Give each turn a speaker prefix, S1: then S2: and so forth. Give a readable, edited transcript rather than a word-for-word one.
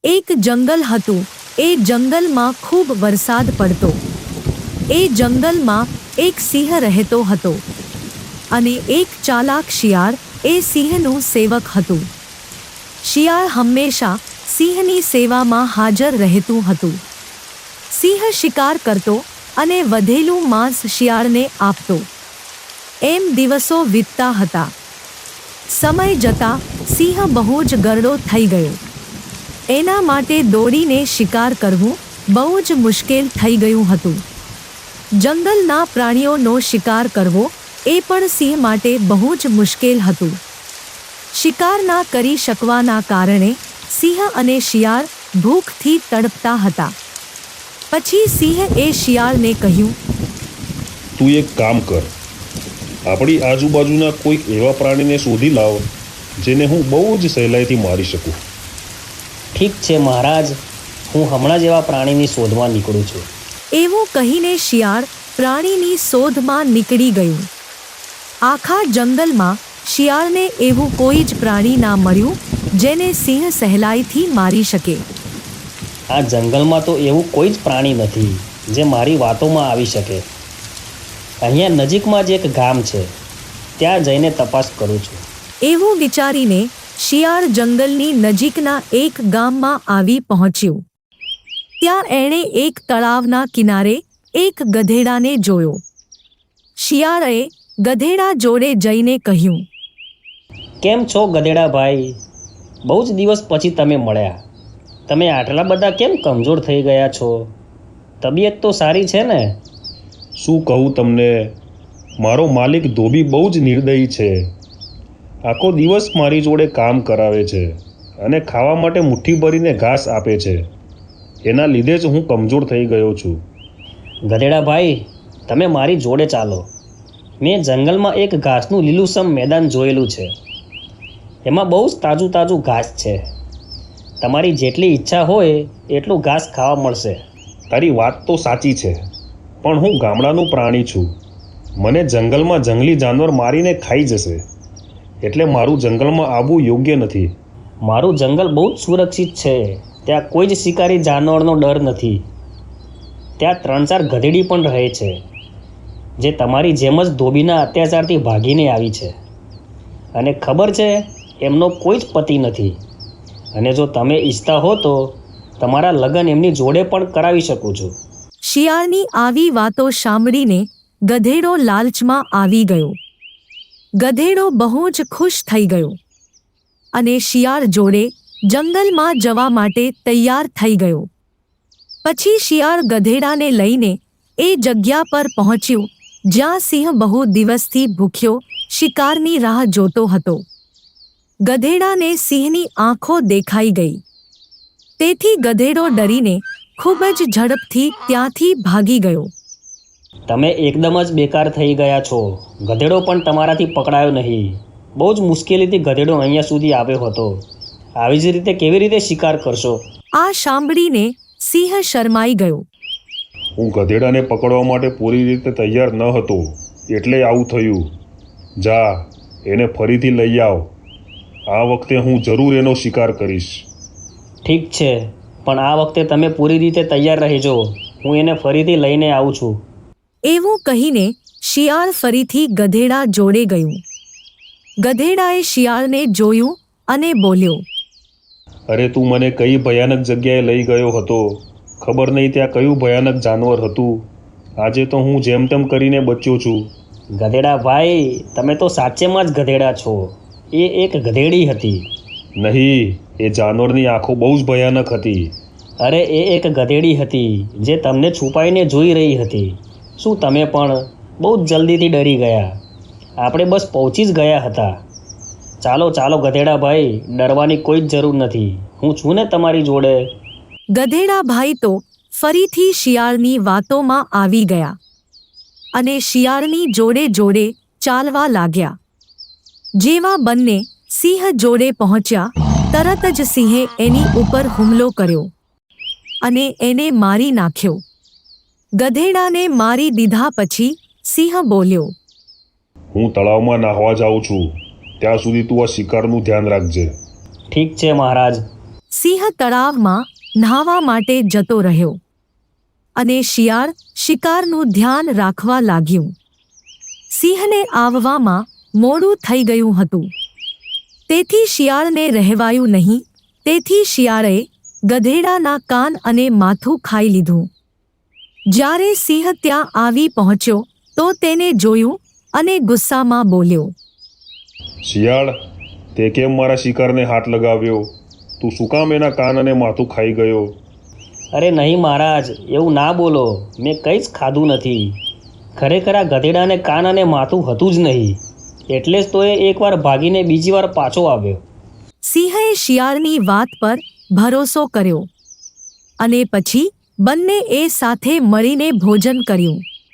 S1: એક જંગલ હતું. એ જંગલમાં ખૂબ વરસાદ પડતો. એ જંગલમાં એક સિંહ રહેતો હતો અને એક ચાલાક શિયાળ એ સિંહનું સેવક હતું. શિયાળ હંમેશા સિંહની સેવામાં હાજર રહેતું હતું. સિંહ શિકાર કરતો અને વધેલું માંસ શિયાળને આપતો. એમ દિવસો વીતતા હતા. સમય જતાં સિંહ બહુ જ ગરડો થઈ ગયો. એના માટે દોડીને શિકાર કરવું બહુ જ મુશ્કેલ થઈ ગયું હતું. જંગલના પ્રાણીઓનો શિકાર કરવો એ પણ સિંહ માટે બહુ જ મુશ્કેલ હતું. શિકાર ના કરી શકવાના કારણે સિંહ અને શિયાળ ભૂખથી તડપતા હતા. પછી સિંહે એ શિયાળને કહ્યું,
S2: તું એક કામ કર, આપણી આજુબાજુના કોઈક એવા પ્રાણીને શોધી લાવ જેને હું બહુ જ સહેલાઈથી મારી શકું.
S3: ઠીક છે મહારાજ, હું હમણાં જ એવા પ્રાણીની શોધમાં નીકળું છું.
S1: એવું કહીને શિયાળ પ્રાણીની શોધમાં નીકળી ગયું. આખા જંગલમાં શિયાળને એવું કોઈ જ પ્રાણી ના મળ્યું જેને સિંહ સહેલાઈથી મારી શકે.
S3: આ જંગલમાં તો એવું કોઈ જ પ્રાણી નથી જે મારી વાતોમાં આવી શકે. અહીંયા નજીકમાં જ એક ગામ છે, ત્યાં જઈને તપાસ કરું છું.
S1: એવું વિચારીને શિયાળ જંગલની નજીકના એક ગામમાં આવી પહોંચ્યું. ત્યાં એણે એક તળાવના કિનારે એક ગધેડાને જોયો. શિયાળે ગધેડા જોડે જઈને કહ્યું,
S3: કેમ છો ગધેડાભાઈ? બહુ જ દિવસ પછી તમે મળ્યા. તમે આટલા બધા કેમ કમજોર થઈ ગયા છો? તબિયત તો સારી છે ને?
S2: શું કહું તમને, મારો માલિક ધોબી બહુ જ નિર્દયી છે. આખો દિવસ મારી જોડે કામ કરાવે છે અને ખાવા માટે મુઠ્ઠી ભરીને ઘાસ આપે છે. એના લીધે જ હું કમજોર થઈ ગયો છું.
S3: ગધેડાભાઈ, તમે મારી જોડે ચાલો. મેં જંગલમાં એક ઘાસનું લીલુંછમ મેદાન જોયેલું છે. એમાં બહુ જ તાજું તાજું ઘાસ છે. તમારી જેટલી ઈચ્છા હોય એટલું ઘાસ ખાવા મળશે.
S2: તારી વાત તો સાચી છે, પણ હું ગામડાનું પ્રાણી છું. મને જંગલમાં જંગલી જાનવર મારીને ખાઈ જશે, એટલે મારું જંગલમાં આવવું યોગ્ય નથી.
S3: મારું જંગલ બહુ જ સુરક્ષિત છે. ત્યાં કોઈ જ શિકારી જાનવરનો ડર નથી. ત્યાં 3-4 ગધેડી પણ રહે છે, જે તમારી જેમ જ ધોબીના અત્યાચારથી ભાગીને આવી છે. અને ખબર છે, એમનો કોઈ જ પતિ નથી. અને જો તમે ઈચ્છતા હો તો તમારા લગ્ન એમની જોડે પણ કરાવી શકું છું.
S1: શિયાળની આવી વાતો સાંભળીને ગધેડો લાલચમાં આવી ગયો. ગધેડો બહુ જ ખુશ થઈ ગયો અને શિયાળ જોડે જંગલમાં જવા માટે તૈયાર થઈ ગયો. પછી શિયાળ ગધેડાને લઈને એ જગ્યા પર પહોંચ્યું જ્યાં સિંહ બહુ દિવસથી ભૂખ્યો શિકારની રાહ જોતો હતો. ગધેડાને સિંહની આંખો દેખાઈ ગઈ. તેથી ગધેડો ડરીને ખૂબ જ ઝડપથી ત્યાંથી ભાગી ગયો.
S3: તમે એકદમ જ બેકાર થઈ ગયા છો. ગધેડો પણ તમારાથી પકડાયો નહીં. બહુ જ મુશ્કેલીથી ગધેડો અહીંયા સુધી આવ્યો હતો. આવી જ રીતે કેવી રીતે શિકાર કરશો?
S1: આ સાંભળીને સિંહ શરમાઈ ગયો.
S2: હું ગધેડાને પકડવા માટે પૂરી રીતે તૈયાર ન હતો, એટલે આવું થયું. જા, એને ફરીથી લઈ આવ. આ વખતે હું જરૂર એનો શિકાર કરીશ.
S3: ઠીક છે, પણ આ વખતે તમે પૂરી રીતે તૈયાર રહેજો. હું એને ફરીથી લઈને આવું છું.
S1: એવું કહીને શિયાળ ફરીથી ગધેડા જોડે ગયું. ગધેડાએ શિયાળને જોયું અને બોલ્યો,
S2: અરે તું મને કઈ ભયાનક જગ્યાએ લઈ ગયો હતો. ખબર નહીં ત્યાં કયું ભયાનક જાનવર હતું. આજે તો હું જેમ તેમ કરીને બચ્યો છું.
S3: ગધેડાભાઈ, તમે તો સાચેમાં જ ગધેડા છો. એ એક ગધેડી હતી.
S2: નહીં, એ જાનવરની આંખો બહુ જ ભયાનક હતી.
S3: અરે એ એક ગધેડી હતી જે તમને છુપાઈને જોઈ રહી હતી. શું તમે પણ બહુ જ જલ્દીથી ડરી ગયા? આપણે બસ પહોંચી જ ગયા હતા. ચાલો ચાલો ગધેડાભાઈ, ડરવાની કોઈ જ જરૂર નથી. હું છું ને તમારી જોડે.
S1: ગધેડાભાઈ તો ફરીથી શિયાળની વાતોમાં આવી ગયા અને શિયાળની જોડે જોડે ચાલવા લાગ્યા. જેવા બંને સિંહ જોડે પહોંચ્યા, તરત જ સિંહે એની ઉપર હુમલો કર્યો અને એને મારી નાખ્યો. ગધેડાને મારી દીધા પછી સિંહ બોલ્યો,
S2: હું તળાવમાં નાહવા જાઉં છું. ત્યાં સુધી તું આ શિકારનું ધ્યાન રાખજે.
S3: ઠીક છે મહારાજ.
S1: સિંહ તળાવમાં નહાવા માટે જતો રહ્યો અને શિયાળ શિકારનું ધ્યાન રાખવા લાગ્યું. સિંહને આવવામાં મોડું થઈ ગયું હતું, તેથી શિયાળને રહેવાયું નહીં. તેથી શિયાળે ગધેડાના કાન અને માથું ખાઈ લીધું. જ્યારે સિંહ ત્યાં આવી પહોંચ્યો તો તેને જોયું અને ગુસ્સામાં બોલ્યો,
S2: શિયાળ, તે કેમ મારા શિકારને હાથ લગાવ્યો? તું શું કામ એના કાન અને માથું ખાઈ ગયો?
S3: અરે નહીં મહારાજ, એવું ના બોલો. મેં કંઈ જ ખાધું નથી. ખરેખર આ ગધેડાને કાન અને માથું હતું જ નહીં, એટલે જ તો એ એકવાર ભાગીને બીજી વાર પાછો આવ્યો.
S1: સિંહે શિયાળની વાત પર ભરોસો કર્યો અને પછી બંને એ સાથે મળીને ભોજન કર્યું.